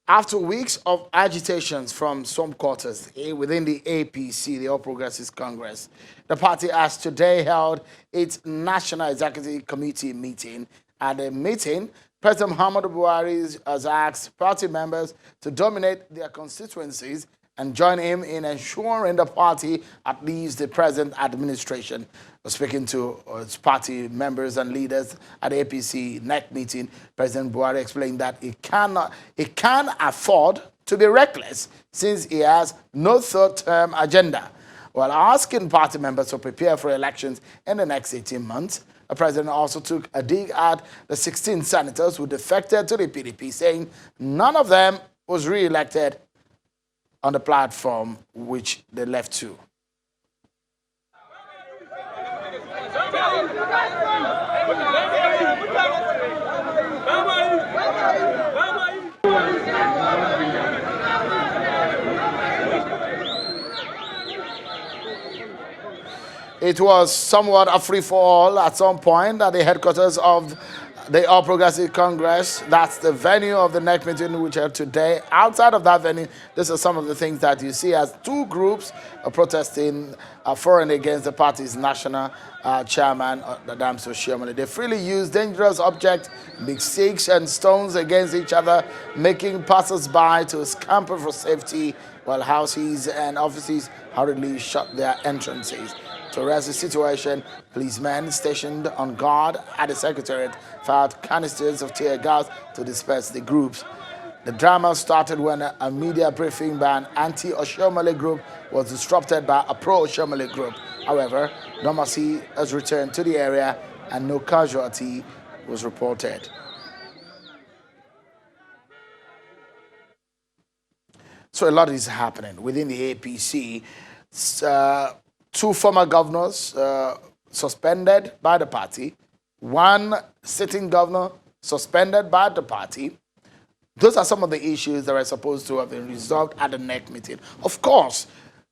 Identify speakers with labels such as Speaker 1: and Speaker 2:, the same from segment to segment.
Speaker 1: After weeks of agitations from some quarters within the APC, the All Progressives Congress, the party has today held its National Executive Committee meeting. At the meeting, President Muhammadu Buhari has asked party members to dominate their constituencies and join him in ensuring the party at least the present administration. Speaking to its party members and leaders at the APC NEC meeting, President Buhari explained that he can afford to be reckless since he has no third-term agenda. While asking party members to prepare for elections in the next 18 months, the president also took a dig at the 16 senators who defected to the PDP, saying none of them was re-elected on the platform which they left to. It was somewhat a free-for-all at some point at the headquarters of the All Progressive Congress. That's the venue of the NEC meeting which held today. Outside of that venue, these are some of the things that you see as two groups protesting for and against the party's national chairman, Adams Oshiomhole. They freely use dangerous objects, big sticks and stones against each other, making passers-by to scamper for safety, while houses and offices hurriedly shut their entrances. To arrest the situation, policemen stationed on guard at the Secretariat fired canisters of tear gas to disperse the groups. The drama started when a media briefing by an anti-Oshiomhole group was disrupted by a pro-Oshiomhole group. However, normalcy has returned to the area and no casualty was reported. So a lot is happening within the APC. Two former governors suspended by the party, one sitting governor suspended by the party. Those are some of the issues that are supposed to have been resolved at the NEC meeting. Of course,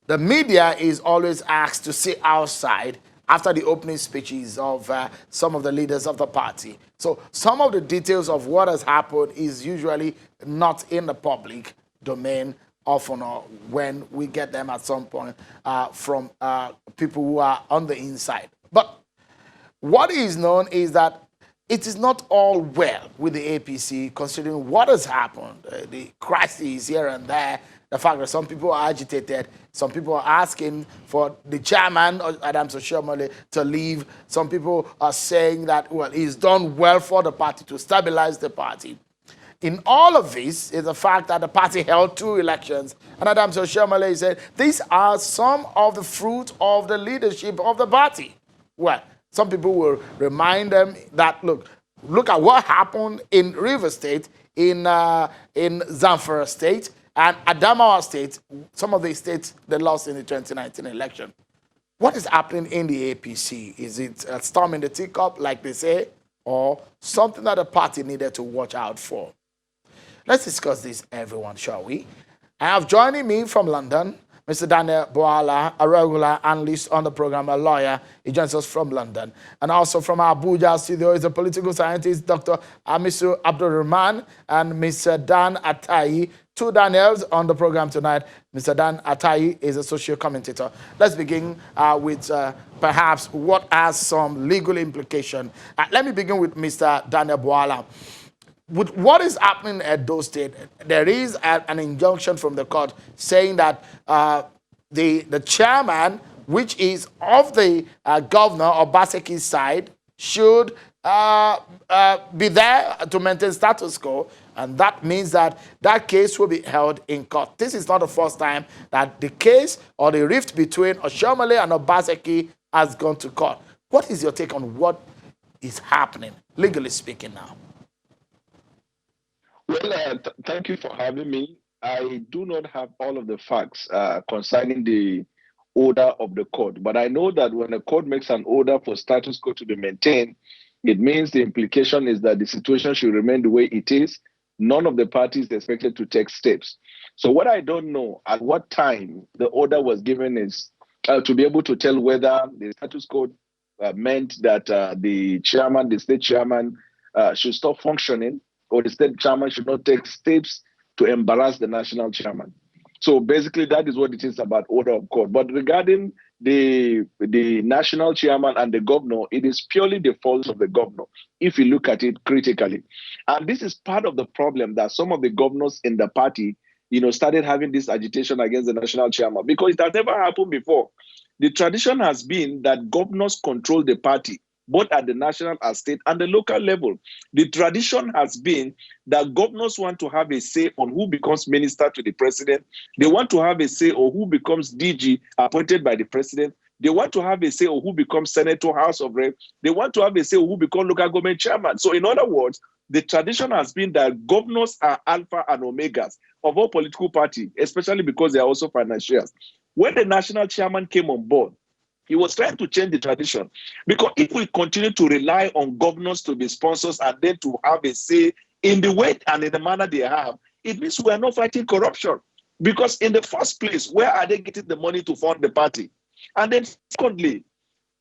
Speaker 1: the media is always asked to sit outside after the opening speeches of some of the leaders of the party. So some of the details of what has happened is usually not in the public domain, often or when we get them at some point from people who are on the inside. But what is known is that it is not all well with the APC, considering what has happened, the crises here and there, the fact that some people are agitated, some people are asking for the chairman, Adams Oshiomhole, to leave. Some people are saying that, well, he's done well for the party to stabilize the party. In all of this is the fact that the party held two elections, and Adams Oshiomhole said these are some of the fruit of the leadership of the party. Well, some people will remind them that look at what happened in River State, in Zamfara State, and Adamawa State. Some of the states they lost in the 2019 election. What is happening in the APC? Is it a storm in the teacup, like they say, or something that the party needed to watch out for? Let's discuss this, everyone, shall we? I have joining me from London, Mr. Daniel Boala, a regular analyst on the program, a lawyer. He joins us from London. And also from our Abuja studio is a political scientist, Dr. Amisu Abdulrahman, and Mr. Dan Atayi. Two Daniels on the program tonight. Mr. Dan Atayi is a social commentator. Let's begin with perhaps what has some legal implication. Let me begin with Mr. Daniel Boala. With what is happening at those states, there is an injunction from the court saying that the chairman, which is of the governor of Baseki's side, should be there to maintain status quo, and that means that that case will be held in court. This is not the first time that the case or the rift between Oshiomhole and Obaseki has gone to court. What is your take on what is happening, legally speaking, now?
Speaker 2: Well, thank you for having me. I do not have all of the facts concerning the order of the court, but I know that when a court makes an order for status quo to be maintained, it means the implication is that the situation should remain the way it is. None of the parties is expected to take steps. So what I don't know at what time the order was given is to be able to tell whether the status quo meant that the chairman, the state chairman, should stop functioning, or the state chairman should not take steps to embarrass the national chairman. So basically, that is what it is about order of court. But regarding the national chairman and the governor, it is purely the fault of the governor, if you look at it critically. And this is part of the problem that some of the governors in the party, started having this agitation against the national chairman, because it has never happened before. The tradition has been that governors control the party, both at the national, at state, and the local level. The tradition has been that governors want to have a say on who becomes minister to the president. They want to have a say on who becomes DG appointed by the president. They want to have a say on who becomes senator, House of Rep. They want to have a say on who becomes local government chairman. So in other words, the tradition has been that governors are alpha and omegas of all political parties, especially because they are also financiers. When the national chairman came on board, he was trying to change the tradition, because if we continue to rely on governors to be sponsors and then to have a say in the way and in the manner they have, it means we are not fighting corruption. Because in the first place, where are they getting the money to fund the party? And then secondly,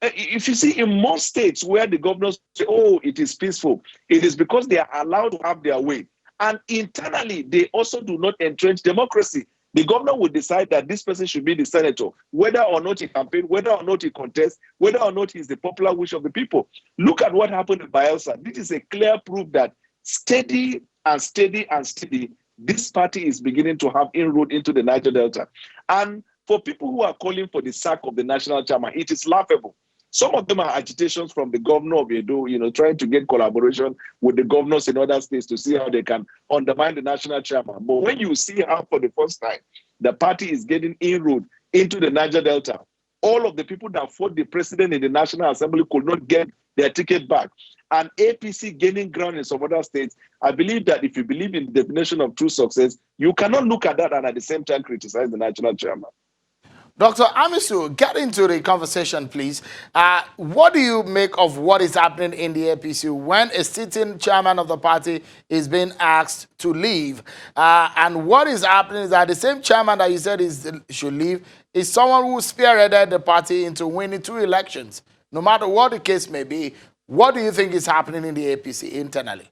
Speaker 2: if you see in most states where the governors say, oh, it is peaceful, it is because they are allowed to have their way. And internally, they also do not entrench democracy. The governor will decide that this person should be the senator, whether or not he campaigns, whether or not he contests, whether or not he's the popular wish of the people. Look at what happened in Bielsa. This is a clear proof that steady and steady and steady, this party is beginning to have inroad into the Niger Delta. And for people who are calling for the sack of the national chairman, it is laughable. Some of them are agitations from the governor of Edo, trying to get collaboration with the governors in other states to see how they can undermine the national chairman. But when you see how for the first time the party is getting inroad into the Niger Delta, all of the people that fought the president in the National Assembly could not get their ticket back. And APC gaining ground in some other states, I believe that if you believe in the definition of true success, you cannot look at that and at the same time criticize the national chairman.
Speaker 1: Dr. Amisu, get into the conversation, please. What do you make of what is happening in the APC when a sitting chairman of the party is being asked to leave? And what is happening is that the same chairman that you said should leave is someone who spearheaded the party into winning 2 elections. No matter what the case may be, what do you think is happening in the APC internally?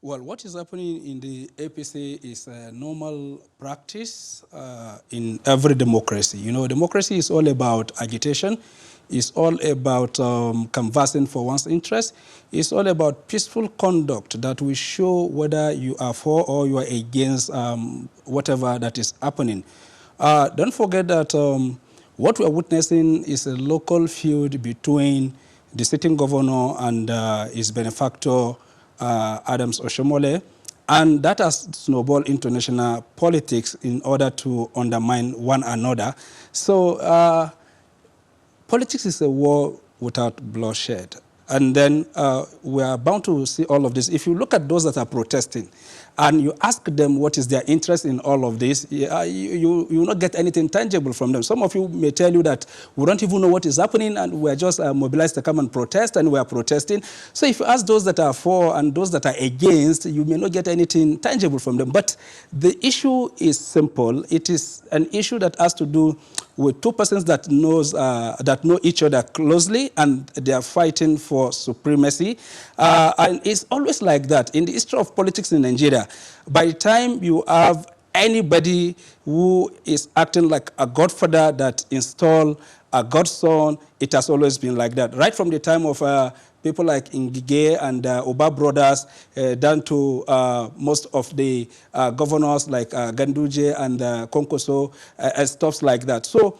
Speaker 3: Well, what is happening in the APC is a normal practice in every democracy. Democracy is all about agitation. It's all about canvassing for one's interest. It's all about peaceful conduct that will show whether you are for or you are against whatever that is happening. Don't forget that what we are witnessing is a local feud between the sitting governor and his benefactor, Adams Oshomole, and that has snowballed into national politics in order to undermine one another. So politics is a war without bloodshed. And then we are bound to see all of this. If you look at those that are protesting and you ask them what is their interest in all of this, you will not get anything tangible from them. Some of you may tell you that we don't even know what is happening and we're just mobilized to come and protest, and we are protesting. So if you ask those that are for and those that are against, you may not get anything tangible from them. But the issue is simple. It is an issue that has to do with 2 persons that know each other closely, and they are fighting for supremacy. And it's always like that. In the history of politics in Nigeria, by the time you have anybody who is acting like a godfather that install a godson, it has always been like that. Right from the time of people like Ngige and Oba brothers, down to most of the governors like Ganduje and Konkoso, and stuff like that. So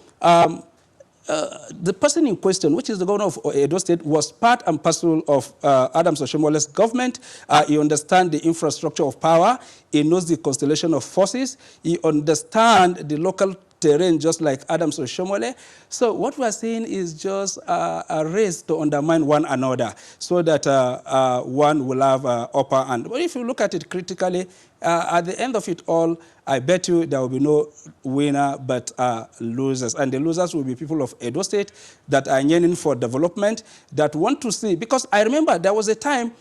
Speaker 3: the person in question, which is the governor of Edo State, was part and parcel of Adams Oshomole's government. He understands the infrastructure of power. He knows the constellation of forces. He understands the local terrain just like Adams Oshomole. So what we are seeing is just a race to undermine one another so that one will have upper hand. But if you look at it critically, at the end of it all, I bet you there will be no winner but losers. And the losers will be people of Edo State that are yearning for development, that want to see. Because I remember there was a time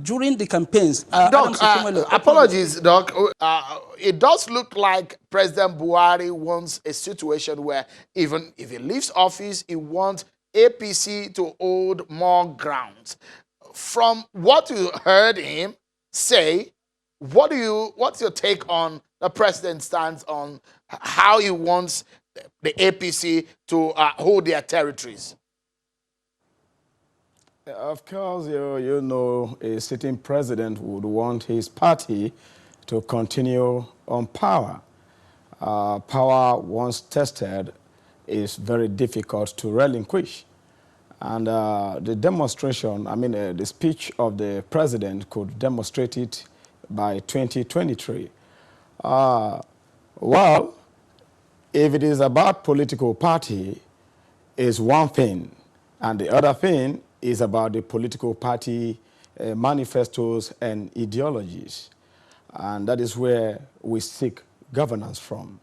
Speaker 3: during the campaigns.
Speaker 1: Doc, apologies, Doc. It does look like President Buhari wants a situation where even if he leaves office, he wants APC to hold more grounds. From what you heard him say, What's your take on the president's stance on how he wants the APC to hold their territories?
Speaker 4: Of course, you know, a sitting president would want his party to continue on power. Power, once tested, is very difficult to relinquish. And the demonstration, the speech of the president could demonstrate it by 2023. Well, if it is about political party, is one thing, and the other thing is about the political party manifestos and ideologies. And that is where we seek governance from.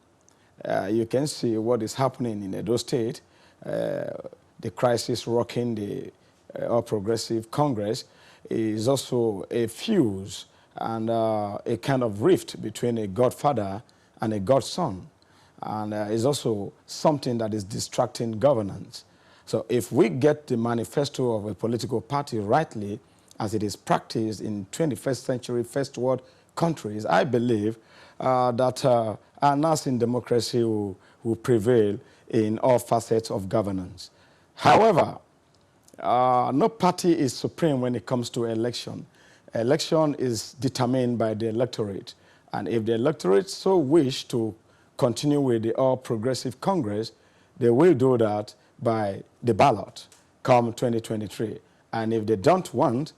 Speaker 4: You can see what is happening in Edo State, the crisis rocking the All Progressive Congress is also a fuse and a kind of rift between a godfather and a godson. And is also something that is distracting governance. So if we get the manifesto of a political party rightly, as it is practiced in 21st century first world countries, I believe that our nascent democracy will prevail in all facets of governance. However, no party is supreme when it comes to election. Election is determined by the electorate. And if the electorate so wish to continue with the All Progressive Congress, they will do that by the ballot come 2023. And if they don't want,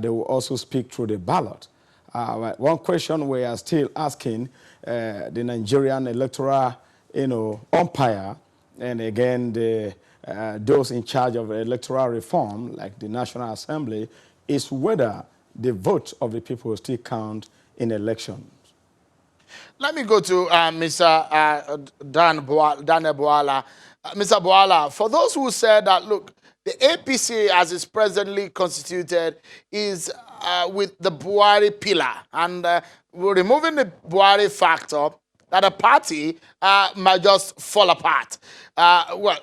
Speaker 4: they will also speak through the ballot. One question we are still asking the Nigerian electoral, umpire, and again those in charge of electoral reform, like the National Assembly, is whether the vote of the people still count in elections.
Speaker 1: Let me go to Mr. Daniel Boala. Mr. Boala, for those who said that, look, the APC, as it's presently constituted, is with the Buhari pillar, and we're removing the Buhari factor, that a party might just fall apart. Mr.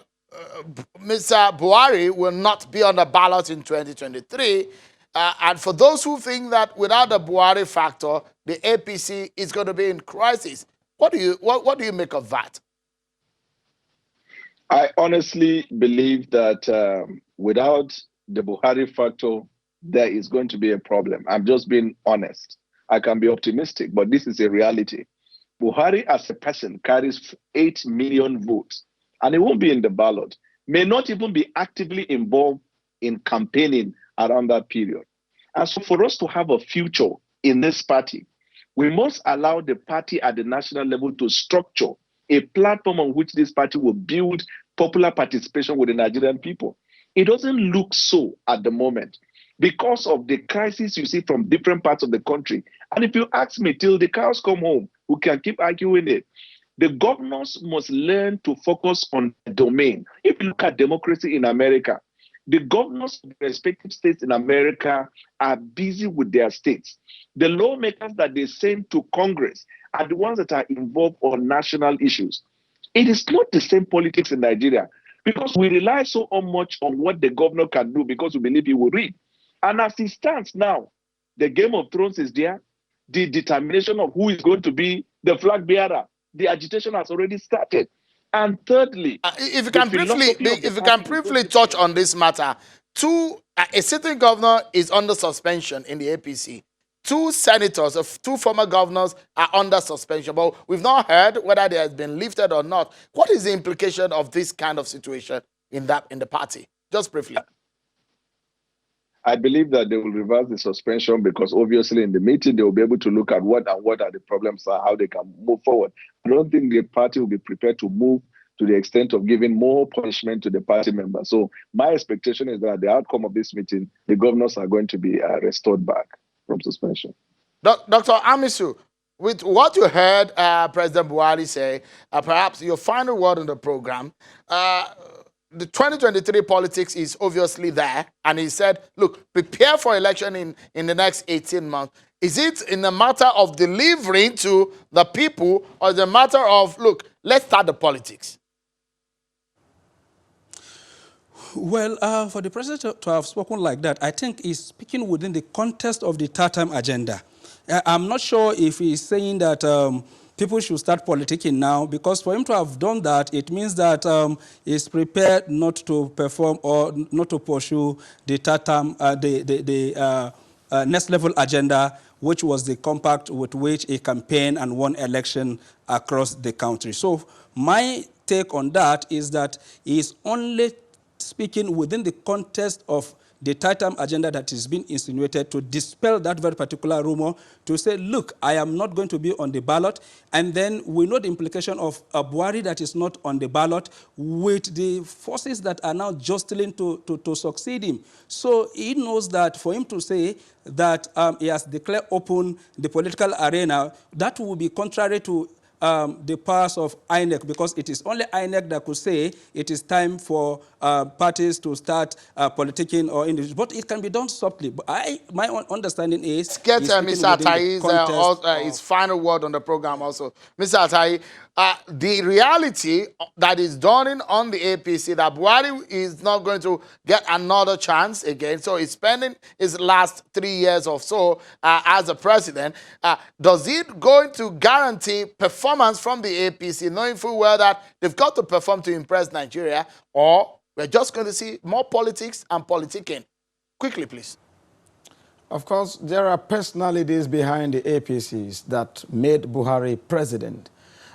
Speaker 1: Buhari will not be on the ballot in 2023. And for those who think that without the Buhari factor, the APC is going to be in crisis, what do you make of that?
Speaker 2: I honestly believe that without the Buhari factor, there is going to be a problem. I'm just being honest. I can be optimistic, but this is a reality. Buhari as a person carries 8 million votes, and he won't be in the ballot, may not even be actively involved in campaigning around that period. And so for us to have a future in this party, we must allow the party at the national level to structure a platform on which this party will build popular participation with the Nigerian people. It doesn't look so at the moment because of the crisis you see from different parts of the country. And if you ask me, till the cows come home, we can keep arguing it. The governors must learn to focus on the domain. If you look at democracy in America, the governors of the respective states in America are busy with their states. The lawmakers that they send to Congress are the ones that are involved on national issues. It is not the same politics in Nigeria because we rely so much on what the governor can do because we believe he will read. And as it stands now, the Game of Thrones is there. The determination of who is going to be the flag bearer, the agitation has already started. And thirdly,
Speaker 1: if you can briefly touch on this matter, a sitting governor is under suspension in the APC. 2 senators, 2 former governors are under suspension, but we've not heard whether they has been lifted or not. What is the implication of this kind of situation in the party? Just briefly.
Speaker 2: I believe that they will reverse the suspension because obviously in the meeting they will be able to look at what are the problems are, how they can move forward. I don't think the party will be prepared to move to the extent of giving more punishment to the party members. So my expectation is that the outcome of this meeting, the governors are going to be restored back from suspension.
Speaker 1: Dr. Amisu, with what you heard President Buhari say, perhaps your final word on the program, the 2023 politics is obviously there, and he said, look, prepare for election in the next 18 months. Is it in a matter of delivering to the people, or is it a matter of, look, let's start the politics?
Speaker 3: Well, for the president to have spoken like that, I think he's speaking within the context of the third-term agenda. I'm not sure if he's saying that people should start politicking now, because for him to have done that, it means that he's prepared not to perform or not to pursue the next level agenda, which was the compact with which he campaigned and won election across the country. So my take on that is that he is only speaking within the context of the Titan agenda that is being insinuated to dispel that very particular rumor, to say, look, I am not going to be on the ballot. And then we know the implication of a Buhari that is not on the ballot with the forces that are now jostling to succeed him. So he knows that for him to say that he has declared open the political arena, that will be contrary to the powers of INEC, because it is only INEC that could say it is time for parties to start politicking or individuals. But it can be done softly. But my understanding is
Speaker 1: Let's get
Speaker 3: he's speaking
Speaker 1: Mr.
Speaker 3: within the
Speaker 1: Atai's
Speaker 3: context
Speaker 1: his final word on the program also. Mr. Atai, the reality that is dawning on the APC that Buhari is not going to get another chance again, so he's spending his last 3 years or so as a president. Does it going to guarantee performance from the APC, knowing full well that they've got to perform to impress Nigeria, or we're just going to see more politics and politicking? Quickly, please.
Speaker 4: Of course, there are personalities behind the APCs that made Buhari president.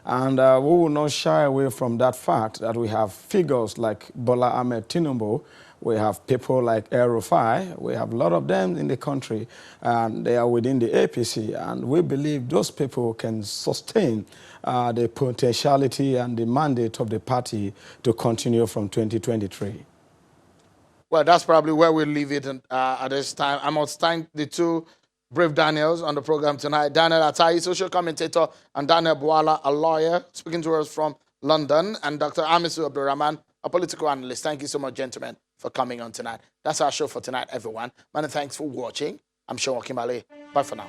Speaker 4: And we will not shy away from that fact that we have figures like Bola Ahmed Tinubu, we have people like El Rufai, we have a lot of them in the country, and they are within the APC. And we believe those people can sustain the potentiality and the mandate of the party to continue from 2023.
Speaker 1: Well, that's probably where we'll leave it at this time. I must thank the two brave Daniels on the program tonight. Daniel Atai, social commentator, and Daniel Bwala, a lawyer, speaking to us from London, and Dr. Amisu Abdurrahman, a political analyst. Thank you so much, gentlemen, for coming on tonight. That's our show for tonight, everyone. Many thanks for watching. I'm Sean Kimbale. Bye for now.